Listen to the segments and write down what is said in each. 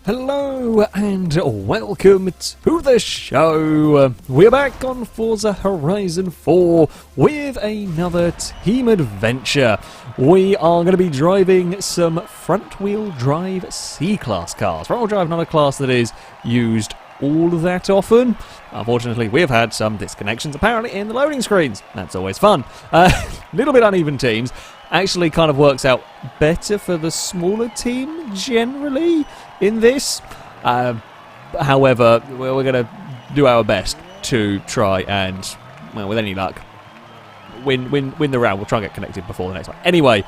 Hello and welcome to the show. We're back on Forza Horizon 4 with another team adventure. We are going to be driving some front-wheel drive C-Class cars. Front-wheel drive, not a class that is used all that often. Unfortunately, we've had some disconnections apparently in the loading screens. That's always fun. Little bit uneven teams. Actually kind of works out better for the smaller team generally in this. However, we're going to do our best to try and, well, with any luck, win the round. We'll try and get connected before the next one. Anyway,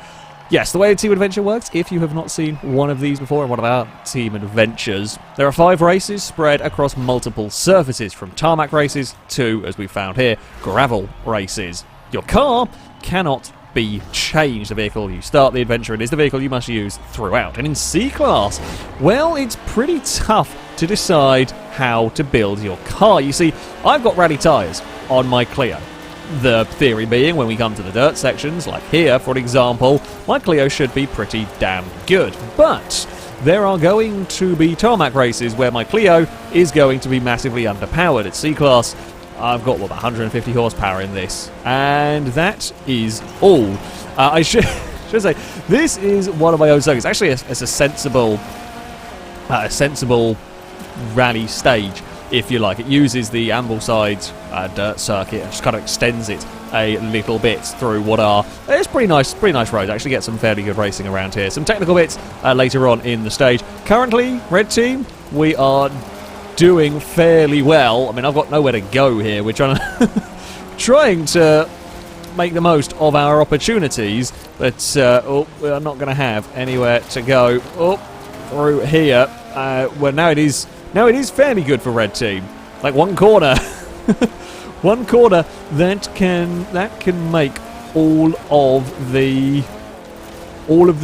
yes, the way a team adventure works, if you have not seen one of these before, one of our team adventures, there are 5 races spread across multiple surfaces, from tarmac races to, as we found here, gravel races. Your car cannot be changed. The vehicle you start the adventure in is the vehicle you must use throughout. And in C-Class, well, it's pretty tough to decide how to build your car. You see, I've got rally tyres on my Clio. The theory being, when we come to the dirt sections, like here, for example, my Clio should be pretty damn good. But there are going to be tarmac races where my Clio is going to be massively underpowered. At C-Class, I've got, what, 150 horsepower in this, and that is all. I should say, this is one of my own circuits. Actually, it's a sensible rally stage, if you like. It uses the Ambleside dirt circuit and just kind of extends it a little bit through what are, it's pretty nice roads. Actually get some fairly good racing around here. Some technical bits later on in the stage. Currently, red team, we are doing fairly well. I mean, I've got nowhere to go here. We're trying to make the most of our opportunities, but we're not going to have anywhere to go. Through here. Well, now it is fairly good for red team. Like one corner, one corner that can make all of the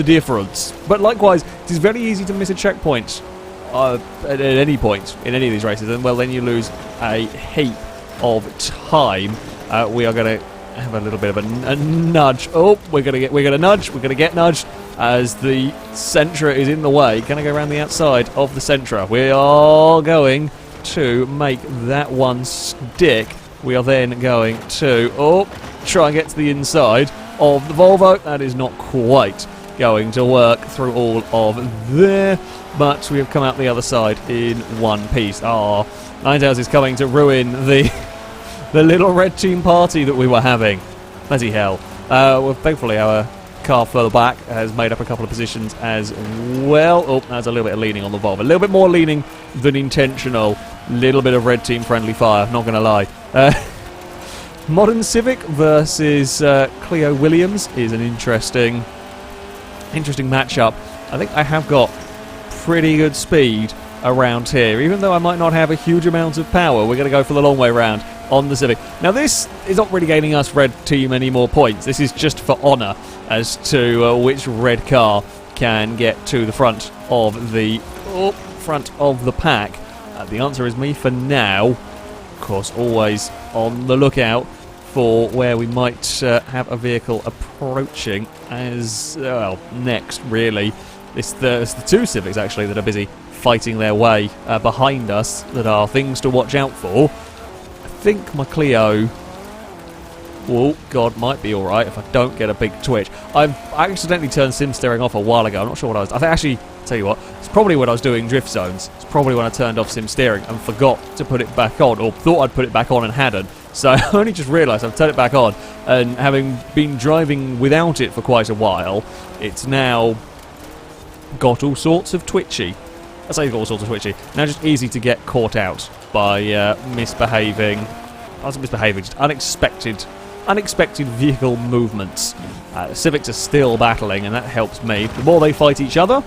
difference. But likewise, it is very easy to miss a checkpoint at any point in any of these races, and well, then you lose a heap of time. We are going to have a little bit of a nudge. We're going to nudge. We're going to get nudged as the Sentra is in the way. Can I go around the outside of the Sentra? We are going to make that one stick. We are then going to try and get to the inside of the Volvo. That is not quite going to work through all of there, but we have come out the other side in one piece. Ninetales is coming to ruin the little red team party that we were having. Bloody hell. Well, thankfully our car further back has made up a couple of positions as well. There's a little bit of leaning on the Volvo. A little bit more leaning than intentional. Little bit of red team friendly fire, not going to lie. Modern Civic versus Clio Williams is an interesting matchup. I think I have got pretty good speed around here. Even though I might not have a huge amount of power, we're going to go for the long way round on the Civic. Now this is not really gaining us red team any more points. This is just for honour as to which red car can get to the front of the pack. The answer is me for now. Of course, always on the lookout for where we might have a vehicle approaching as, well, next, really. It's the 2 Civics, actually, that are busy fighting their way behind us, that are things to watch out for. I think my Clio, oh, God, might be alright if I don't get a big twitch. I accidentally turned sim steering off a while ago. I'm not sure what I was... I think, actually, tell you what, it's probably when I was doing drift zones. It's probably when I turned off sim steering and forgot to put it back on, or thought I'd put it back on and hadn't. So I only just realised I've turned it back on, and having been driving without it for quite a while, it's now got all sorts of twitchy. I say got all sorts of twitchy. Now just easy to get caught out by misbehaving. I wasn't misbehaving, just unexpected vehicle movements. Civics are still battling, and that helps me. The more they fight each other,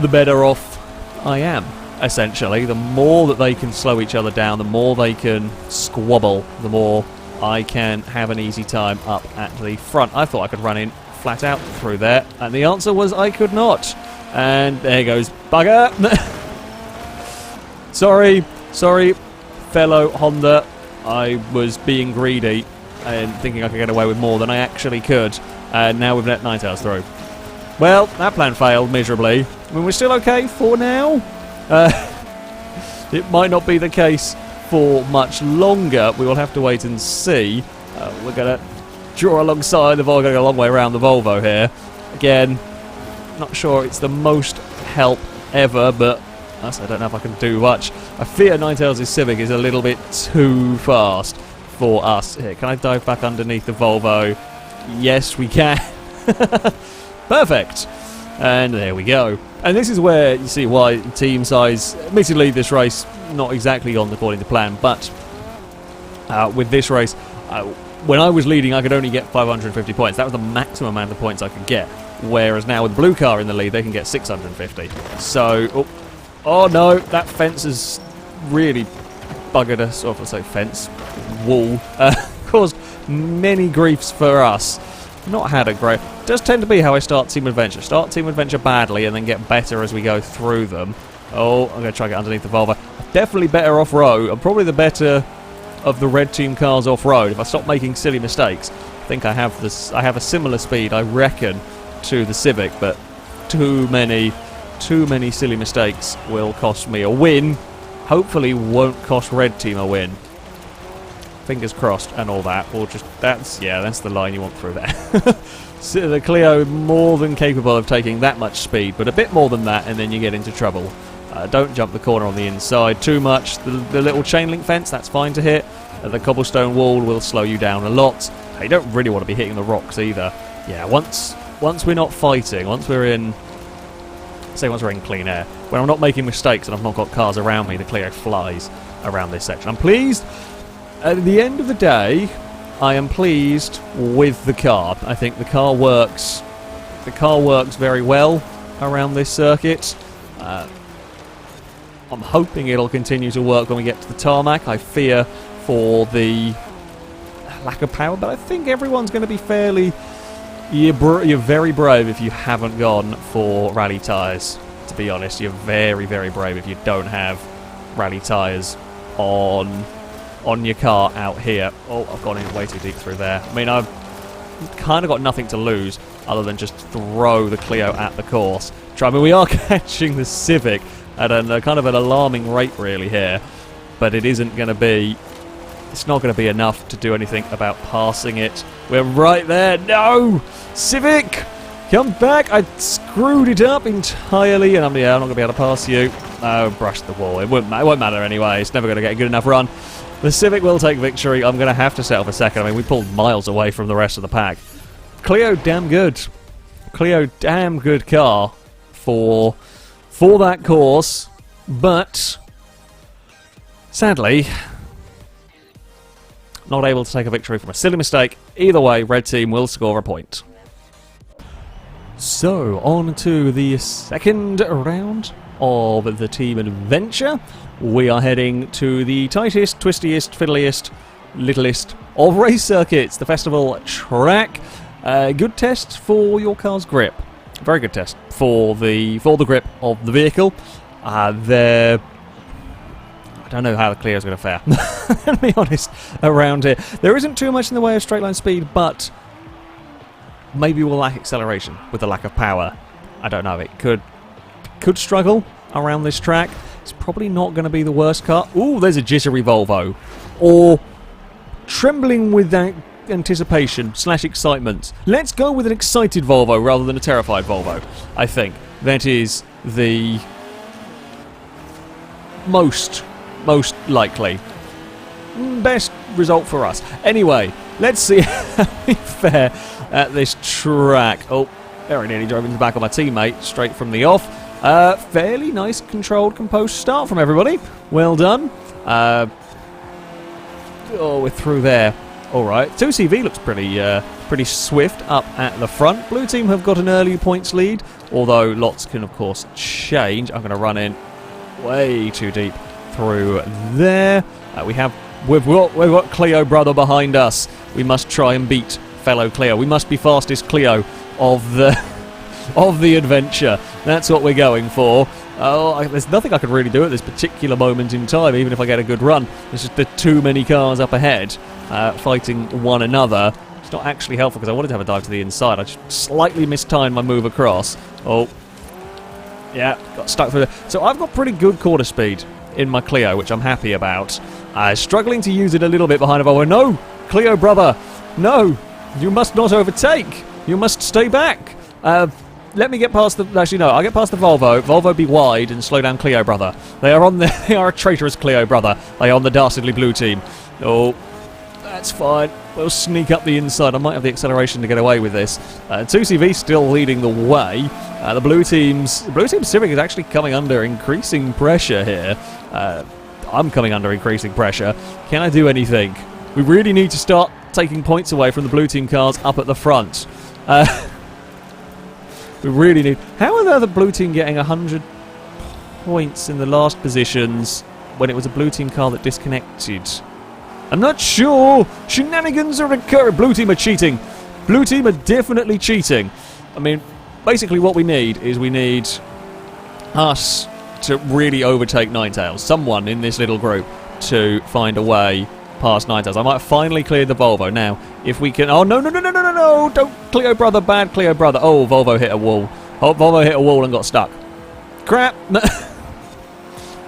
the better off I am. Essentially, the more that they can slow each other down, the more they can squabble, the more I can have an easy time up at the front. I thought I could run in flat out through there, and the answer was I could not. And there goes bugger. Sorry, fellow Honda. I was being greedy and thinking I could get away with more than I actually could, and now we've let Ninetales through. Well, that plan failed miserably. I mean, we're still okay for now. It might not be the case for much longer. We will have to wait and see. We're going to draw alongside the Volvo, going a long way around the Volvo here. Again, not sure it's the most help ever, but I don't know if I can do much. I fear Ninetales' Civic is a little bit too fast for us. Here, can I dive back underneath the Volvo? Yes, we can. Perfect. And there we go. And this is where you see why team size, admittedly this race not exactly gone according to plan, but with this race, when I was leading I could only get 550 points. That was the maximum amount of points I could get. Whereas now with the blue car in the lead, they can get 650. So, oh no, that fence has really buggered us, or if I say fence, wall, caused many griefs for us. Not had a great... Does tend to be how I start Team Adventure. Start Team Adventure badly and then get better as we go through them. Oh, I'm going to try to get underneath the Volvo. Definitely better off-road. I'm probably the better of the red team cars off-road. If I stop making silly mistakes, I think I have this. I have a similar speed, I reckon, to the Civic, but too many silly mistakes will cost me a win. Hopefully won't cost red team a win. Fingers crossed and all that. Or just that's the line you want through there. So the Clio more than capable of taking that much speed, but a bit more than that and then you get into trouble. Don't jump the corner on the inside too much. The little chain link fence, that's fine to hit. The cobblestone wall will slow you down a lot. You don't really want to be hitting the rocks either. Yeah, once we're not fighting, once we're in clean air, when I'm not making mistakes and I've not got cars around me, the Clio flies around this section. I'm pleased. At the end of the day, I am pleased with the car. I think the car works. The car works very well around this circuit. I'm hoping it'll continue to work when we get to the tarmac. I fear for the lack of power, but I think everyone's going to be fairly... You're very brave if you haven't gone for rally tyres, to be honest. You're very, very brave if you don't have rally tyres on your car out here. Oh, I've gone in way too deep through there. I mean, I've kind of got nothing to lose other than just throw the Clio at the course. I mean, we are catching the Civic at a kind of an alarming rate really here, but it isn't going to be... It's not going to be enough to do anything about passing it. We're right there. No! Civic! Come back! I screwed it up entirely, and I'm not going to be able to pass you. Oh, brushed the wall. It won't matter anyway. It's never going to get a good enough run. The Civic will take victory. I'm going to have to settle for second. I mean, we pulled miles away from the rest of the pack. Clio, damn good. Clio, damn good car for that course, but sadly not able to take a victory from a silly mistake. Either way, red team will score a point. So, on to the second round of the team adventure. We are heading to the tightest, twistiest, fiddliest, littlest of race circuits, the festival track. Good test for your car's grip. Very good test for the grip of the vehicle. I don't know how the Clio's going to fare. To be honest, around here. There isn't too much in the way of straight line speed, but maybe we'll lack acceleration with the lack of power. I don't know. It could struggle around this track. It's probably not going to be the worst car. Ooh, there's a jittery Volvo. Or trembling with that anticipation / excitement. Let's go with an excited Volvo rather than a terrified Volvo. I think that is the most likely best result for us. Anyway, let's see how we fare at this track. Oh, very nearly drove into the back of my teammate straight from the off. Fairly nice, controlled, composed start from everybody. Well done. Oh, we're through there. All right. 2CV looks pretty swift up at the front. Blue team have got an early points lead, although lots can, of course, change. I'm going to run in way too deep through there. We've got Clio brother behind us. We must try and beat fellow Clio. We must be fastest Clio of the adventure. That's what we're going for. Oh, there's nothing I could really do at this particular moment in time, even if I get a good run. There's just too many cars up ahead fighting one another. It's not actually helpful because I wanted to have a dive to the inside. I just slightly mistimed my move across. Oh, Yeah, got stuck through there. So I've got pretty good quarter speed in my Clio, which I'm happy about. Struggling to use it a little bit behind a Volvo. No, Clio brother, no, you must not overtake. You must stay back. Let me get past the... Actually, no, I'll get past the Volvo. Volvo be wide and slow down Clio brother. They are on the... They are a traitorous Clio brother. They are on the dastardly blue team. Oh, that's fine. We'll sneak up the inside. I might have the acceleration to get away with this. 2CV still leading the way. The blue team Civic is actually coming under increasing pressure here. I'm coming under increasing pressure. Can I do anything? We really need to start taking points away from the blue team cars up at the front. We really need... How are the other blue team getting 100 points in the last positions when it was a blue team car that disconnected? I'm not sure. Shenanigans are occurring. Blue team are cheating. Blue team are definitely cheating. I mean, basically what we need is we need us to really overtake Ninetales. Someone in this little group to find a way past Ninetales. I might have finally cleared the Volvo. Now, if we can... Oh, no. Don't Clio brother, bad Clio brother. Oh, Volvo hit a wall. Oh, Volvo hit a wall and got stuck. Crap.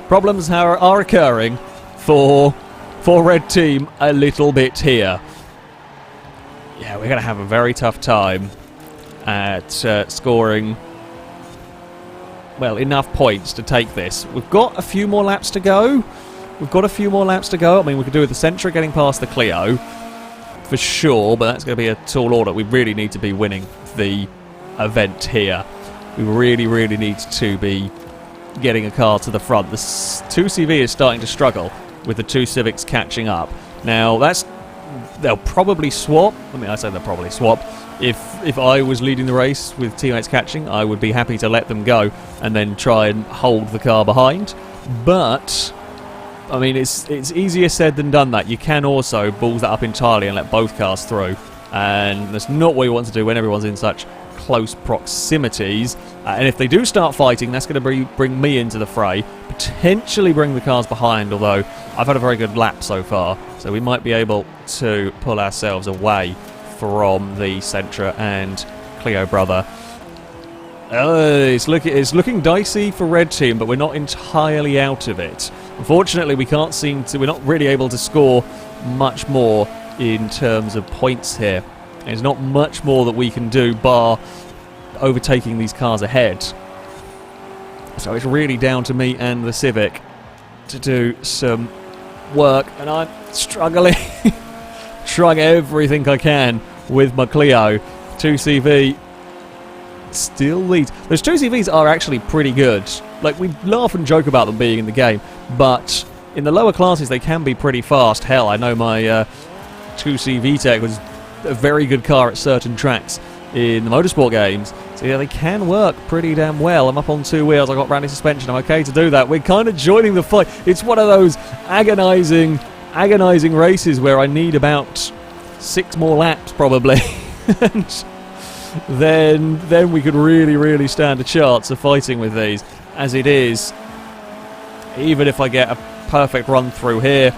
Problems are occurring for Red Team a little bit here. Yeah, we're going to have a very tough time at scoring, well, enough points to take this. We've got a few more laps to go. I mean, we could do with the Sentra getting past the Clio, for sure, but that's going to be a tall order. We really need to be winning the event here. We really need to be getting a car to the front. The 2CV is starting to struggle with the 2 Civics catching up. Now, they'll probably swap. I mean, I say they'll probably swap. If I was leading the race with teammates catching, I would be happy to let them go and then try and hold the car behind. But I mean, it's easier said than done that. You can also balls that up entirely and let both cars through. And that's not what you want to do when everyone's in such close proximities. And if they do start fighting, that's going to bring me into the fray. Potentially bring the cars behind, although I've had a very good lap so far. So we might be able to pull ourselves away from the Sentra and Clio brother. It's looking dicey for Red Team, but we're not entirely out of it. Unfortunately, we're not really able to score much more in terms of points here. There's not much more that we can do bar overtaking these cars ahead. So it's really down to me and the Civic to do some work, and I'm struggling. Trying everything I can with my Clio. 2CV still leads. Those 2CVs are actually pretty good. Like, we laugh and joke about them being in the game, but in the lower classes they can be pretty fast. Hell, I know my 2CV Tech was a very good car at certain tracks in the motorsport games. So yeah, they can work pretty damn well. I'm up on 2 wheels, I got brand new suspension, I'm okay to do that. We're kind of joining the fight. It's one of those agonizing races where I need about 6 more laps probably. And then we could really stand a chance of fighting with these. As it is, even if I get a perfect run through here,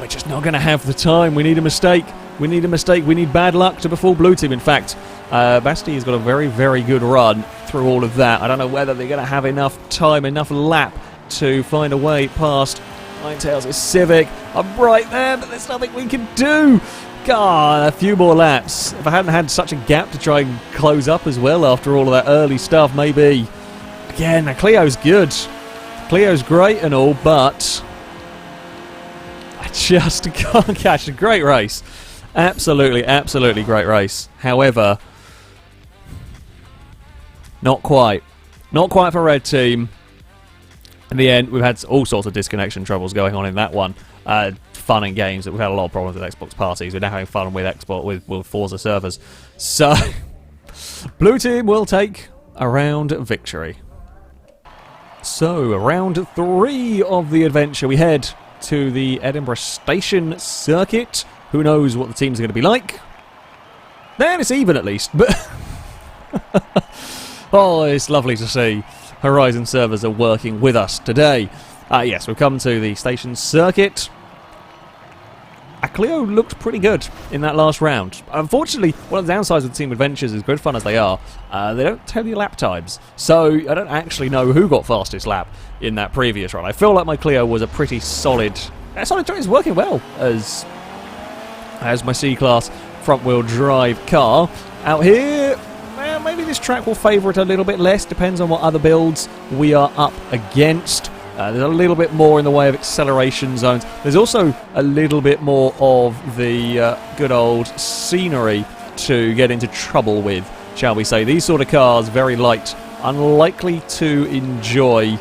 we're just not going to have the time. We need a mistake. We need bad luck to befall Blue Team. In fact, Basti has got a very good run through all of that. I don't know whether they're going to have enough time, enough lap to find a way past Ninetales' Civic. I'm right there, but there's nothing we can do. God, a few more laps. If I hadn't had such a gap to try and close up as well after all of that early stuff, maybe. Again, the Clio's good. Clio's great and all, but I just can't catch a great race. Absolutely great race. However, not quite. Not quite for Red Team. In the end, we've had all sorts of disconnection troubles going on in that one. Fun and games. That we've had a lot of problems with Xbox parties. We're now having fun with Forza servers. So, Blue Team will take a round victory. So, round 3 of the adventure. We head to the Edinburgh Station Circuit. Who knows what the teams are going to be like? Then it's even at least. But oh, it's lovely to see Horizon servers are working with us today. Yes, we've come to the Station Circuit. our Clio looked pretty good in that last round. Unfortunately, one of the downsides of Team Adventures, as good fun as they are, they don't tell you lap times. So I don't actually know who got fastest lap in that previous run. I feel like my Clio was a pretty solid choice. It's working well as my C-Class front-wheel drive car. Out here, well, maybe this track will favour it a little bit less, depends on what other builds we are up against. There's a little bit more in the way of acceleration zones. There's also a little bit more of the good old scenery to get into trouble with, shall we say. These sort of cars, very light, unlikely to enjoy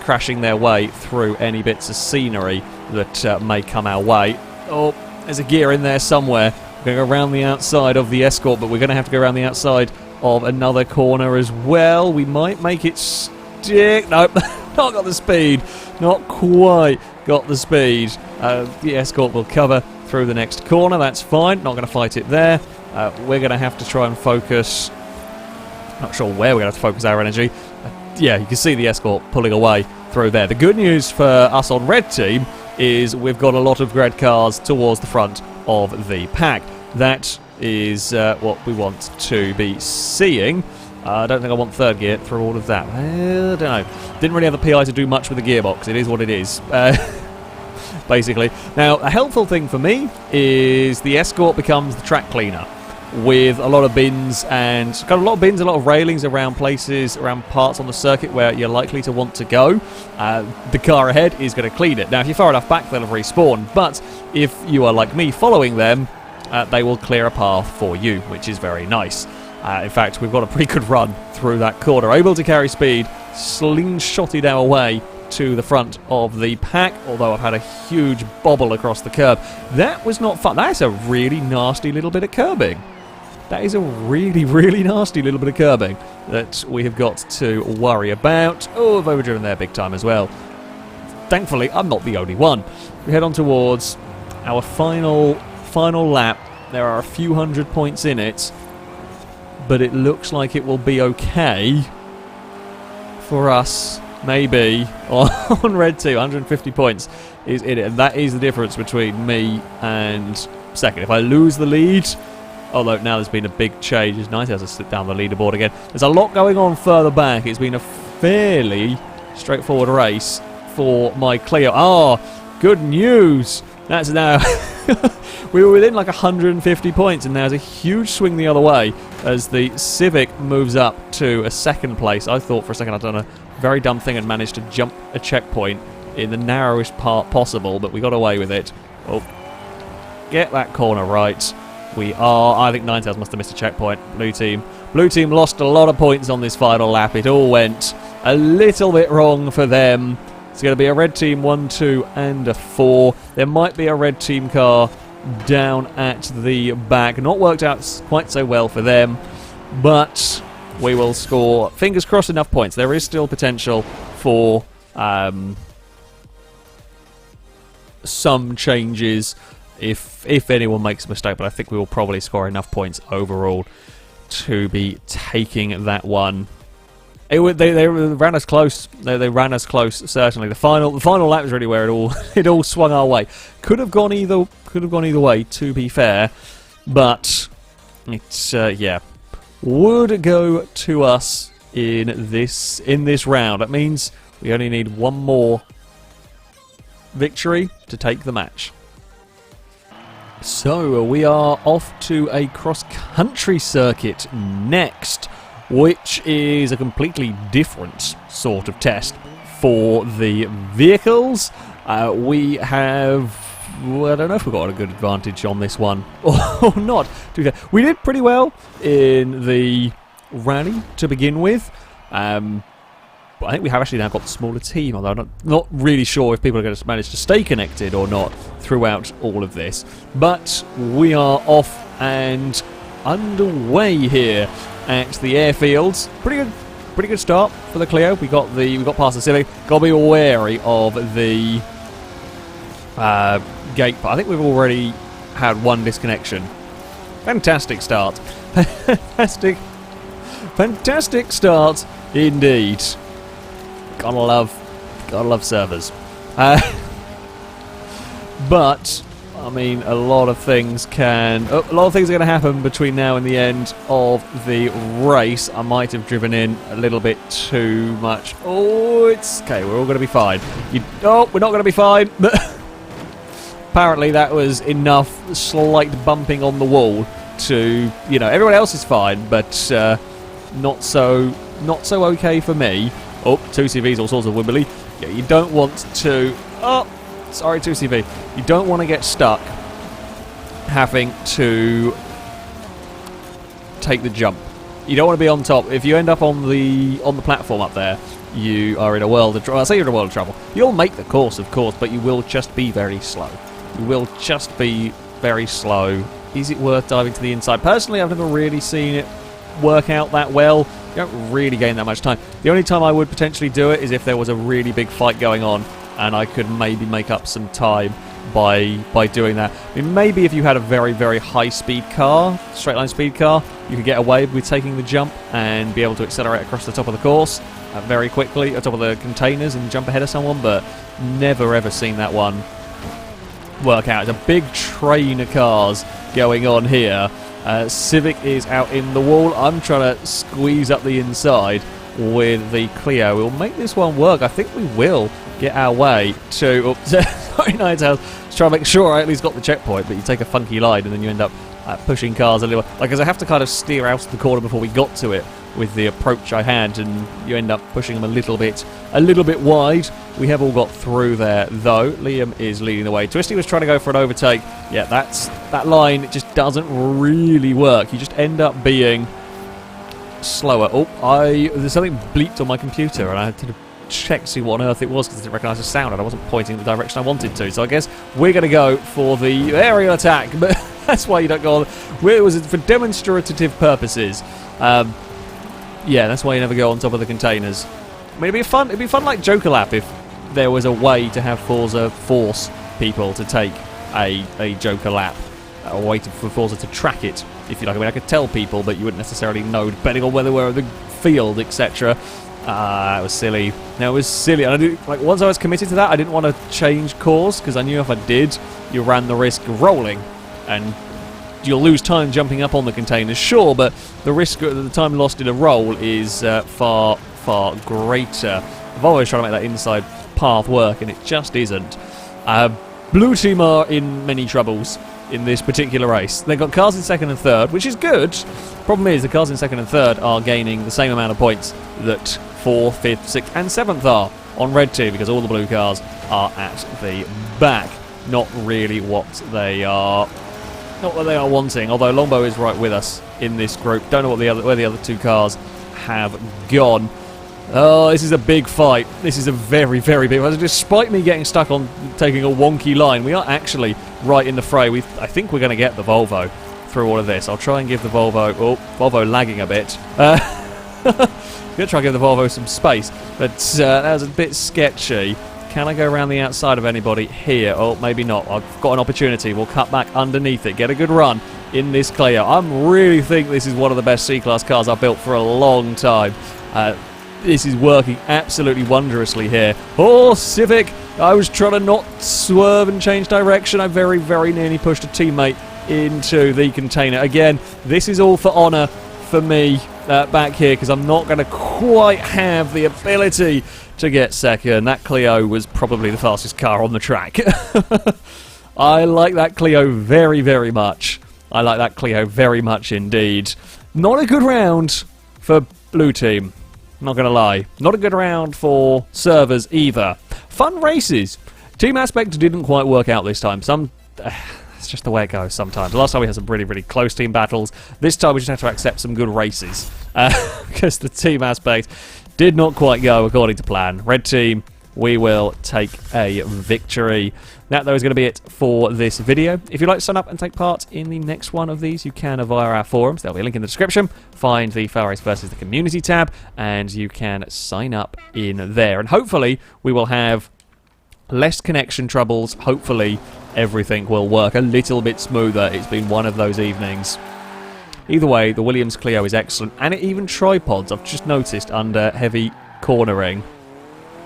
crashing their way through any bits of scenery that may come our way. Oh, there's a gear in there somewhere. We're going to go around the outside of the Escort, but we're going to have to go around the outside of another corner as well. We might make it stick. Nope, not got the speed. Not quite got the speed. The Escort will cover through the next corner. That's fine. Not going to fight it there. We're going to have to try and focus. Not sure where we're going to have to focus our energy. Yeah, you can see the Escort pulling away through there. The good news for us on Red Team is we've got a lot of red cars towards the front of the pack. That is what we want to be seeing. I don't think I want third gear through all of that. I don't know. Didn't really have the PI to do much with the gearbox. It is what it is, basically. Now, a helpful thing for me is the Escort becomes the track cleaner, with a lot of bins and got a lot of bins, a lot of railings around places, around parts on the circuit where you're likely to want to go. The car ahead is going to clean it. Now, if you're far enough back, they'll have respawned, but if you are like me following them, they will clear a path for you, which is very nice. In fact, we've got a pretty good run through that corner, able to carry speed, slingshotted our way to the front of the pack, although I've had a huge bobble across the curb. That was not fun. That's a really nasty little bit of curbing. That is a really, really nasty little bit of curbing that we have got to worry about. Oh, I've overdriven there big time as well. Thankfully, I'm not the only one. We head on towards our final lap. There are a few hundred points in it, but it looks like it will be okay for us, maybe, on Red 2. 150 points is in it, and that is the difference between me and second. If I lose the lead, although now there's been a big change, it's nice to slip down the leaderboard again. There's a lot going on further back. It's been a fairly straightforward race for my Clio. Oh, good news! That's now... we were within like 150 points, and there's a huge swing the other way as the Civic moves up to a second place. I thought for a second I'd done a very dumb thing and managed to jump a checkpoint in the narrowest part possible, but we got away with it. Oh, get that corner right. We are... I think Ninetales must have missed a checkpoint. Blue team lost a lot of points on this final lap. It all went a little bit wrong for them. It's going to be a red team 1, 2, and a 4. There might be a red team car down at the back. Not worked out quite so well for them, but we will score, fingers crossed, enough points. There is still potential for some changes if anyone makes a mistake, but I think we will probably score enough points overall to be taking that one. They ran us close. They ran us close. Certainly, the final lap was really where it all swung our way. Could have gone either way. To be fair, but it's yeah, would go to us in this round. That means we only need one more victory to take the match. So we are off to a cross-country circuit next, which is a completely different sort of test for the vehicles. We have... Well, I don't know if we've got a good advantage on this one or not. We did pretty well in the rally to begin with. But I think we have actually now got the smaller team, although I'm not really sure if people are going to manage to stay connected or not throughout all of this. But we are off and underway here at the airfields. Pretty good start for the Clio. We got past the Civic. Got to be wary of the gate. But I think we've already had one disconnection. Fantastic start. Fantastic start indeed. Gotta love servers. But I mean, a lot of things are going to happen between now and the end of the race. I might have driven in a little bit too much. Oh, it's okay. We're all going to be fine. We're not going to be fine. Apparently, that was enough slight bumping on the wall to, everyone else is fine, but not so okay for me. Oh, 2CVs, all sorts of wibbly. Yeah, you don't want to. Oh. Sorry, 2CV. You don't want to get stuck having to take the jump. You don't want to be on top. If you end up on the platform up there, you are in a world of trouble. I say you're in a world of trouble. You'll make the course, of course, but you will just be very slow. You will just be very slow. Is it worth diving to the inside? Personally, I've never really seen it work out that well. You don't really gain that much time. The only time I would potentially do it is if there was a really big fight going on, and I could maybe make up some time by doing that. I mean, maybe if you had a very, very high-speed car, straight-line speed car, you could get away with taking the jump and be able to accelerate across the top of the course very quickly, on top of the containers, and jump ahead of someone, but never, ever seen that one work out. It's a big train of cars going on here. Civic is out in the wall. I'm trying to squeeze up the inside with the Clio. We'll make this one work. I think we will get our way to 99's house. Just try to make sure I at least got the checkpoint, but you take a funky line and then you end up pushing cars a little. Because I have to kind of steer out of the corner before we got to it with the approach I had, and you end up pushing them a little bit wide. We have all got through there though. Liam is leading the way. Twisty was trying to go for an overtake. Yeah, that line, it just doesn't really work. You just end up being slower. There's something bleeped on my computer, and I had to check to see what on earth it was because I didn't recognise the sound, and I wasn't pointing in the direction I wanted to. So I guess we're going to go for the aerial attack, but that's why you don't go on. It was for demonstrative purposes. Yeah, that's why you never go on top of the containers. I mean, it'd be fun like Joker Lap if there was a way to have Forza force people to take a Joker Lap, a way for Forza to track it, if you like. I mean, I could tell people, but you wouldn't necessarily know, depending on whether we're in the field, etc. It was silly. No, it was silly. And once I was committed to that, I didn't want to change course, because I knew if I did, you ran the risk of rolling, and you'll lose time jumping up on the containers, sure, but the risk of the time lost in a roll is far, far greater. I've always tried to make that inside path work, and it just isn't. Blue team are in many troubles in this particular race. They've got cars in second and third, which is good. Problem is, the cars in second and third are gaining the same amount of points that fourth, fifth, sixth, and seventh are on red team, because all the blue cars are at the back. Not really what they are. Not what they are wanting, although Longbow is right with us in this group. Don't know where the other two cars have gone. Oh, this is a big fight. This is a very, very big fight. Despite me getting stuck on taking a wonky line, we are actually right in the fray. I think we're going to get the Volvo through all of this. I'll try and give the Volvo... Oh, Volvo lagging a bit. I'm going to try and give the Volvo some space, but that was a bit sketchy. Can I go around the outside of anybody here? Oh, maybe not. I've got an opportunity. We'll cut back underneath it. Get a good run in this Clio. I really think this is one of the best C-Class cars I've built for a long time. This is working absolutely wondrously here. Oh, Civic! I was trying to not swerve and change direction. I very, very nearly pushed a teammate into the container. Again, this is all for honour for me back here, because I'm not going to quite have the ability to get second. That Clio was probably the fastest car on the track. I like that Clio very, very much. I like that Clio very much indeed. Not a good round for blue team. Not going to lie. Not a good round for servers either. Fun races. Team aspect didn't quite work out this time. It's just the way it goes sometimes. Last time we had some really, really close team battles. This time we just have to accept some good races. Because the team aspect did not quite go according to plan. Red team, we will take a victory. That, though, is going to be it for this video. If you'd like to sign up and take part in the next one of these, you can via our forums. There'll be a link in the description. Find the FailRace versus the community tab, and you can sign up in there. And hopefully we will have less connection troubles. Hopefully everything will work a little bit smoother. It's been one of those evenings. Either way, the Williams Clio is excellent, and it even tripods. I've just noticed under heavy cornering,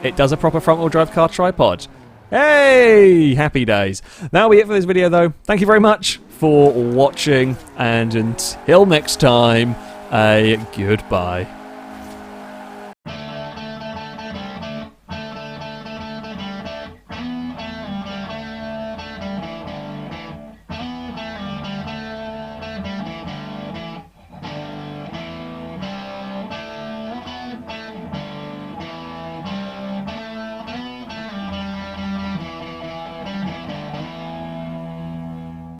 it does a proper front-wheel drive car tripod. Hey! Happy days. That'll be it for this video, though. Thank you very much for watching, and until next time, a goodbye.